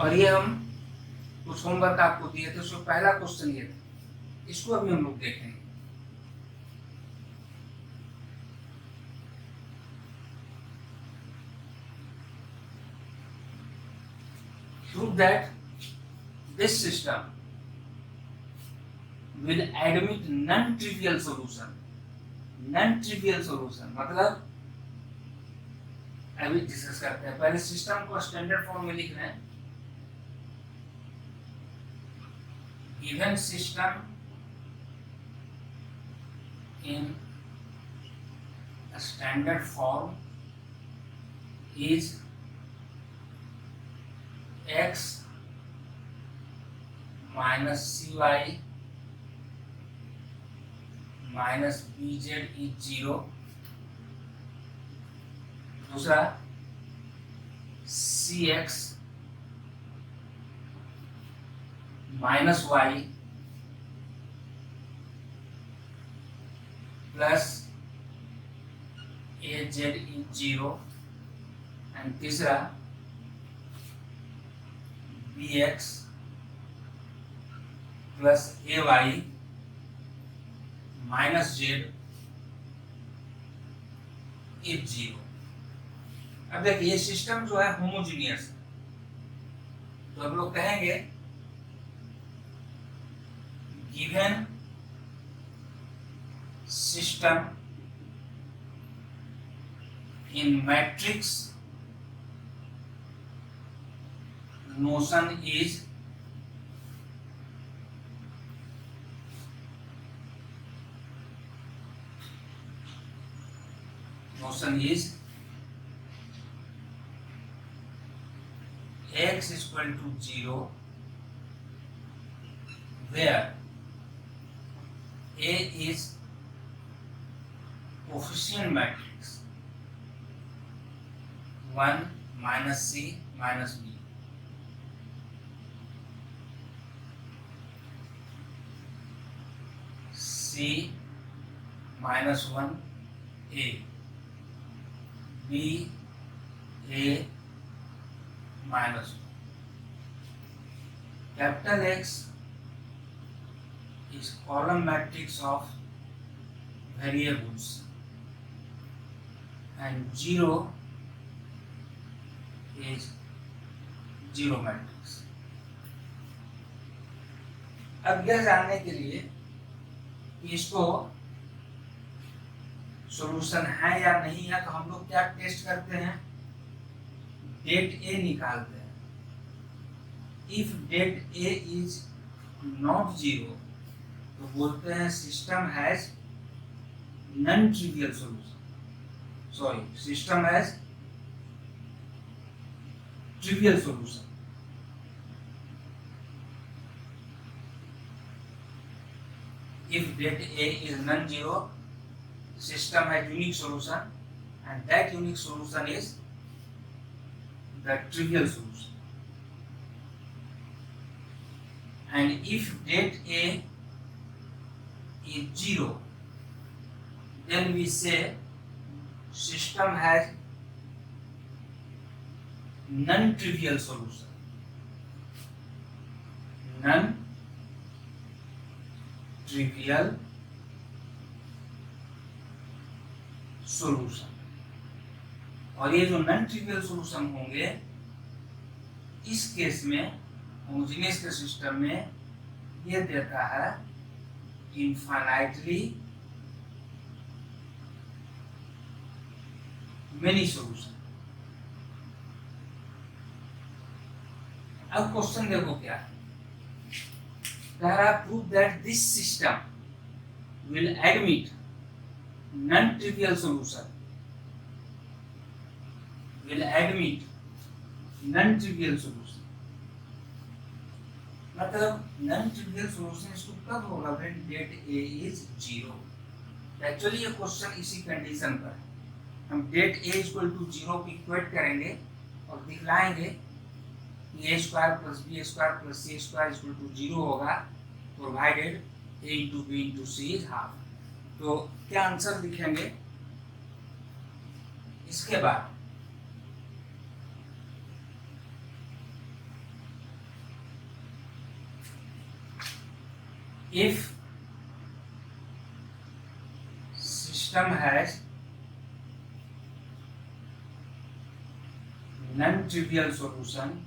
और ये हम कुछ होमवर्क आपको दिए थे, उसमें पहला क्वेश्चन ये था, इसको अभी हम लोग देखेंगे। Prove that this system will admit non-trivial solution. Non-trivial solution मतलब अभी डिस्कस करते हैं। पहले सिस्टम को स्टैंडर्ड फॉर्म में लिख रहे हैं। Given system in standard form is x minus cy minus bz is 0। दूसरा cx minus y plus az is 0। And तीसरा bx plus ay minus z is 0। अब देखिए ये सिस्टम जो है होमोजीनियस है, तो हम लोग कहेंगे given system in matrix notion is x is equal to 0 where A is coefficient matrix 1 minus c minus b। c minus 1 a, b a minus 1। Capital X is column matrix of variables and 0 is 0 matrix। अब यह जानने के लिए कि इसको solution है या नहीं है, तो हम लोग क्या टेस्ट करते हैं, डेट ए निकालते हैं। If det A is not 0 तो बोलते हैं system has non trivial solution, sorry system has trivial solution. If date A is non-zero, system has unique solution, and that unique solution is the trivial solution. And if date A is 0, then we say system has non-trivial solution. Non-trivial solution। और ये जो non trivial solution होंगे, इस case में homogeneous के system में ये देता है इनफाइनाइटली मेनी सॉल्यूशन। अब क्वेश्चन देखो क्या है, कह रहा prove that this system will admit non trivial solution, will admit non-trivial solution। मतलब non-trivial solution इसको कब होगा, when date A is 0। Actually ये क्वेश्चन इसी कंडीशन पर है, हम डेट A इक्वल टू 0 को इक्वेट करेंगे और दिखलाएंगे कि a square plus b square plus c square equal to 0 होगा, provided a into b into c is half. तो क्या आंसर लिखेंगे, इसके बाद if system has non-trivial solution,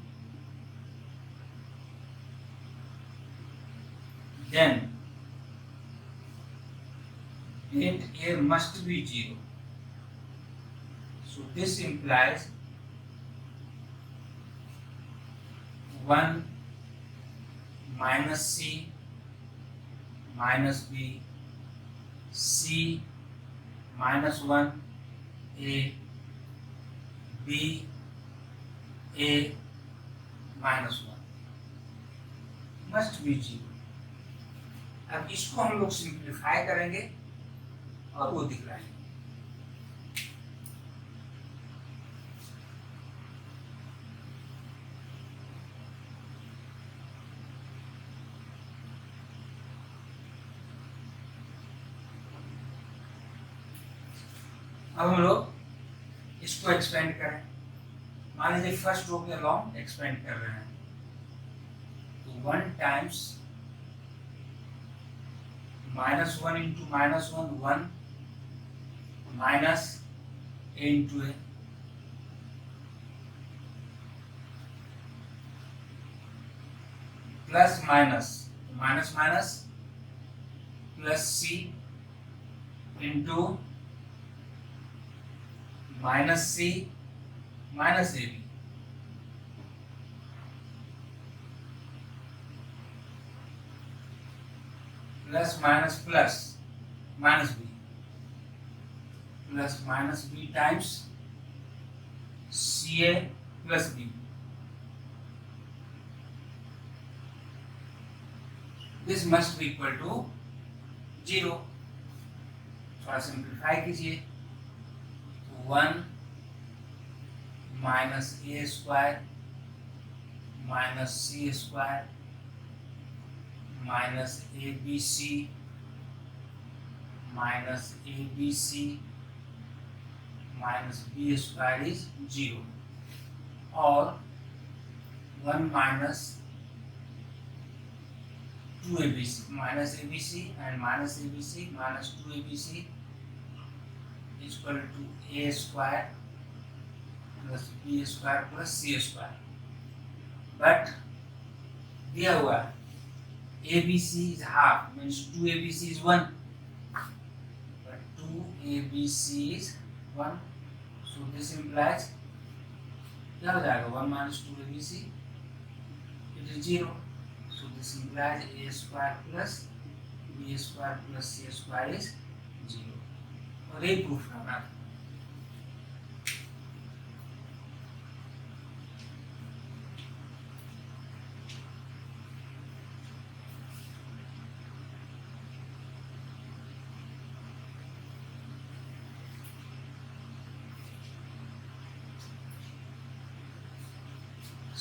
then date A must be 0. So this implies 1 minus C minus B, C minus 1 A, B A minus 1 must be 0. अब इसको हम लोग simplify करेंगे और वो दिखलाएंगे। अब हम लोग इसको एक्सपेंड करें। मान लीजिए फर्स्ट रो के अलॉन्ग एक्सपेंड कर रहे हैं, तो 1 times -1 into -1 1 minus A into A, plus minus minus minus plus C into minus C minus AB, plus minus plus minus B, plus minus B times CA plus B। This must be equal to 0। थोड़ा simplify कीजिए, 1 minus A square minus C square minus ABC minus ABC minus B square is 0, और 1 minus 2ABC minus ABC and minus ABC minus 2ABC is equal to A square plus B square plus C square। But दिया हुआ ABC is half, means 2ABC is 1, but 2ABC is 1, so this implies क्या हो जाएगा 1 minus 2ABC, it is 0, so this implies A square plus B square plus C square is 0, और ये proof करना था।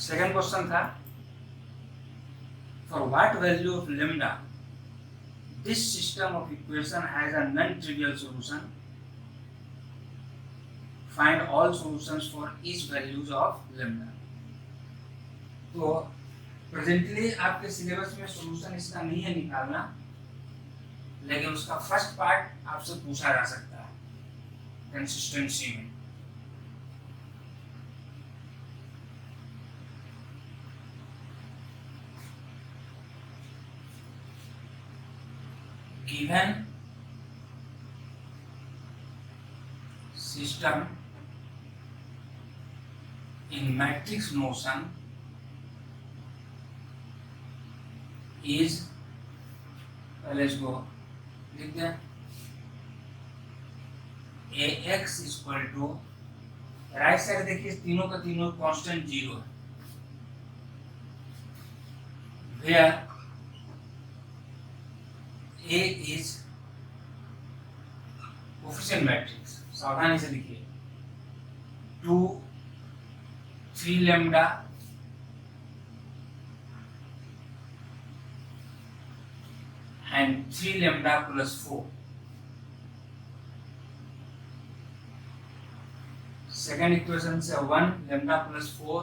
Second question था, for what value of lambda this system of equation has a non trivial solution, find all solutions for each values of lambda. तो presently आपके syllabus में solution इसका नहीं है निकालना, लेकिन उसका फर्स्ट पार्ट आपसे पूछा जा सकता है कंसिस्टेंसी में। Given system in matrix notion is, let's go, लिख दें AX equal to, right side देखिए तीनों का तीनों कांस्टेंट 0 है, where A is coefficient matrix, सावधानी से लिखिए, 2 3 lambda and 3 lambda plus 4। Second equation से 1 lambda plus 4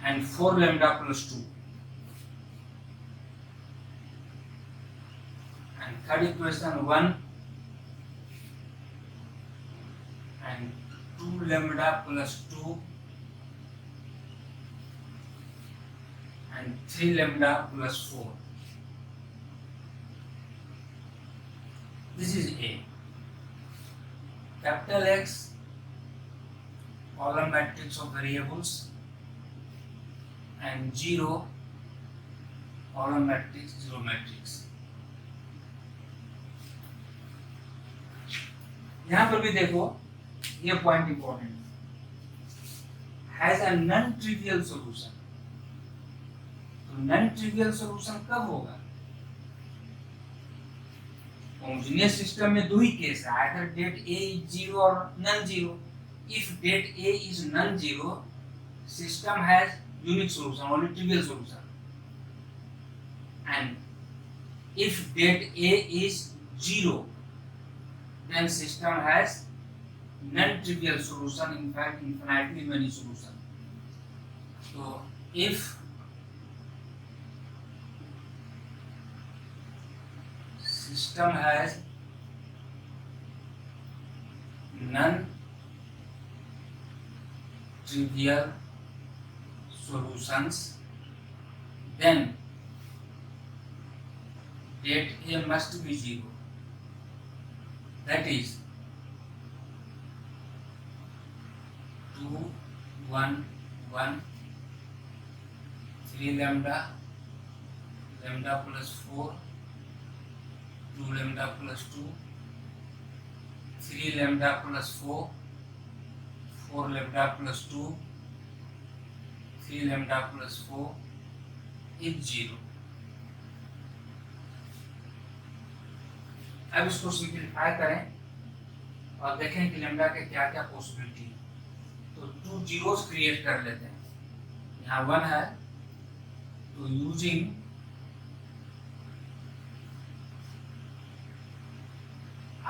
and and 4 lambda plus 2. And third equation 1 and 2 lambda plus 2 and 3 lambda plus 4. This is A. Capital X, column matrix of variables, and 0, column matrix, 0 matrix. यहां पर भी देखो, ये point important, has a non trivial solution. तो non trivial solution कब होगा? Homogeneous system में दो ही केस है, either det A is zero और non zero. If det A is non zero, system has unique solution, only trivial solution. And if det A is zero, then system has non-trivial solution, in fact infinitely many solution. So if system has non-trivial solutions, then date A must be zero. That is 2, 1, 1, 3 lambda, lambda plus 4, 2 lambda plus 2, 3 lambda plus 4, 4 lambda plus 2, 3 lambda plus 4 is 0. अब इसको simplify करें और देखें कि lambda के क्या क्या possibility है. तो 2 जीरोस क्रिएट कर लेते हैं. यहाँ 1 है, तो using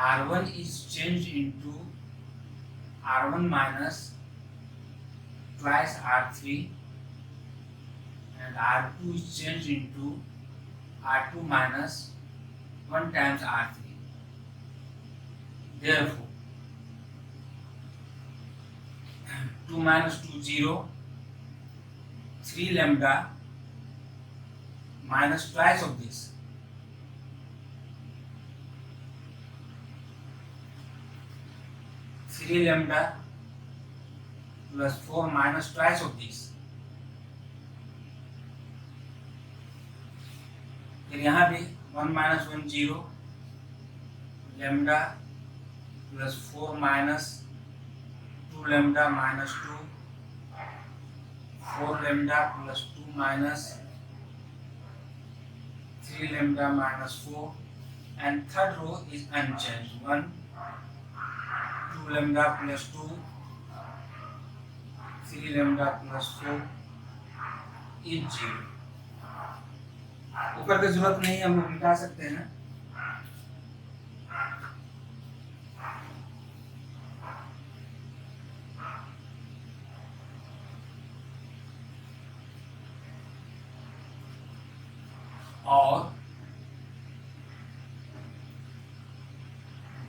R1 is changed into R1 minus twice R3 and R2 is changed into R2 minus 1 times R3. Therefore 2 minus 2 0, 3 lambda minus twice of this, 3 lambda plus 4 minus twice of this. फिर यहाँ भी 1 minus 1 0, lambda plus 4 minus 2 lambda minus 2, 4 lambda plus 2 minus 3 lambda minus 4, and third row is unchanged. 1, 2 lambda plus 2, 3 lambda plus 4 is 0. ऊपर की जरूरत नहीं, हम लोग मिटा सकते हैं. और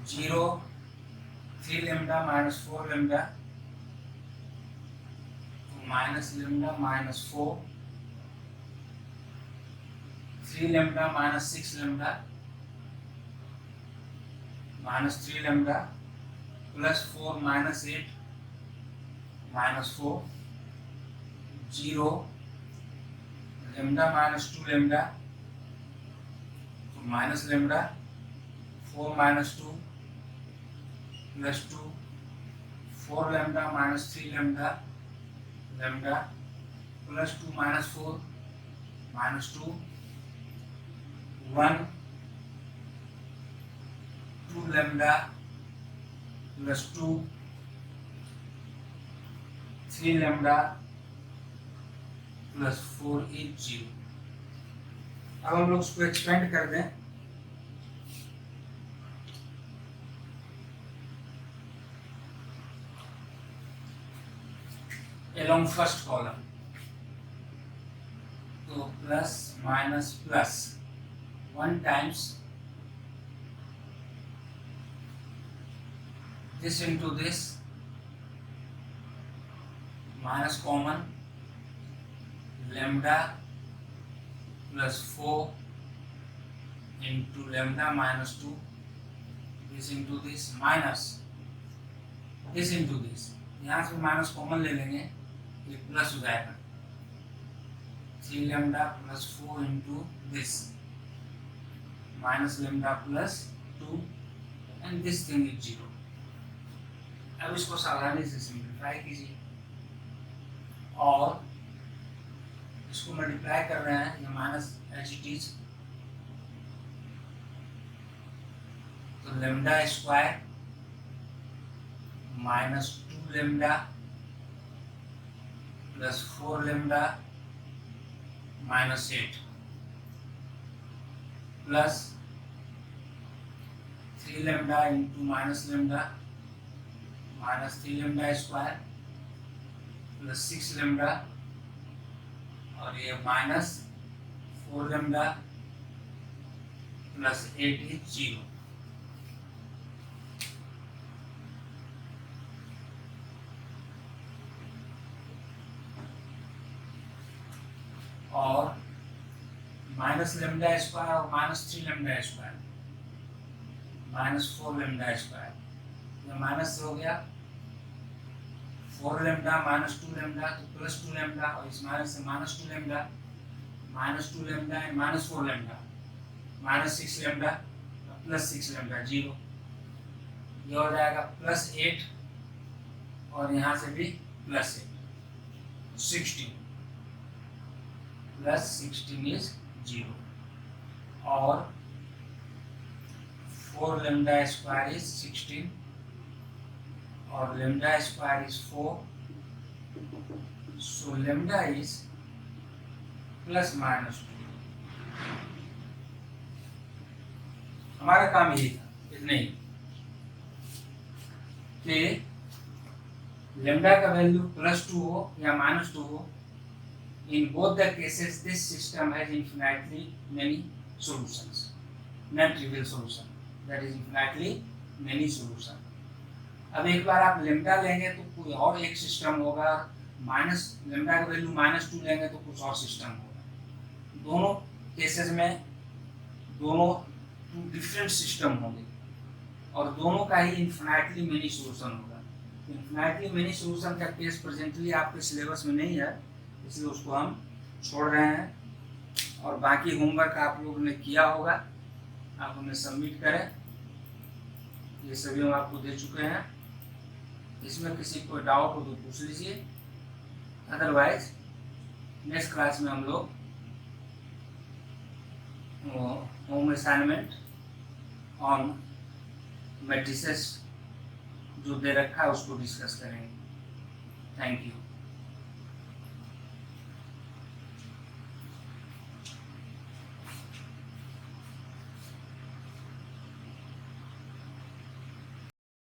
0, 3 lambda minus 4 lambda, minus lambda minus 4, 3 lambda minus 6 lambda minus 3 lambda plus 4 minus 8 minus 4, 0, lambda minus 2 lambda, minus lambda, 4 minus 2 plus 2, 4 lambda minus 3 lambda, lambda plus 2 minus 4 minus 2, 1, 2 lambda plus 2, 3 lambda plus 4 is 0. अब हम लोग उसको expand कर दें. along first column. Plus minus plus 1 times this into this minus common lambda plus 4 into lambda minus 2 this into this minus this into this, यहाँ से minus common ले लेंगे, ये प्लस हो जाएगा 3 lambda plus 4 into this minus lambda plus 2 and this thing is 0. अब इसको सावधानी से सिंप्लीफाई कीजिए और इसको मल्टीप्लाई कर रहे हैं, ये माइनस एच इट इज, तो lambda square minus 2 lambda plus 4 lambda minus 8 plus 3 lambda into minus lambda minus 3 lambda square plus 6 lambda और ये माइनस 4 लेमडा प्लस 8 इज 0. और माइनस लेमडा स्क्वायर और minus 3 lambda square minus 4 lambda square, ये minus से हो गया 4 lambda minus 2 lambda तो plus 2 lambda और इस माइनस से minus 2 lambda and minus 4 lambda minus 6 lambda plus 6 lambda 0. ये हो जाएगा प्लस 8 और यहाँ से भी प्लस 8 16 प्लस 16 इज 0 और 4 लेमडा स्क्वायर इज 16 और lambda square is 4, so lambda is plus minus 2. हमारा काम यही था, इतने ही कि लेमडा का वैल्यू प्लस 2 हो या माइनस 2 हो, in both the cases this system has infinitely many solutions, non trivial solution, that is infinitely many solution. अब एक बार आप लेमडा लेंगे तो कोई और एक सिस्टम होगा, माइनस लेमडा का वैल्यू माइनस 2 लेंगे तो कुछ और सिस्टम होगा. दोनों केसेस में दोनों डिफरेंट सिस्टम होंगे और दोनों का ही इन्फिनाइटली मेनी सोल्यूशन होगा. इन्फिनाइटली मेनी सोल्यूशन का केस प्रेजेंटली आपके सिलेबस में नहीं है, इसलिए उसको हम छोड़ रहे हैं और बाकी होमवर्क आप लोगों ने किया होगा, आप उन्हें सबमिट करें. ये सभी हम आपको दे चुके हैं. इसमें किसी को डाउट हो तो पूछ लीजिए, अदरवाइज नेक्स्ट क्लास में हम लोग होम असाइनमेंट ऑन मैट्रिसेस जो दे रखा है उसको डिस्कस करेंगे. Thank you.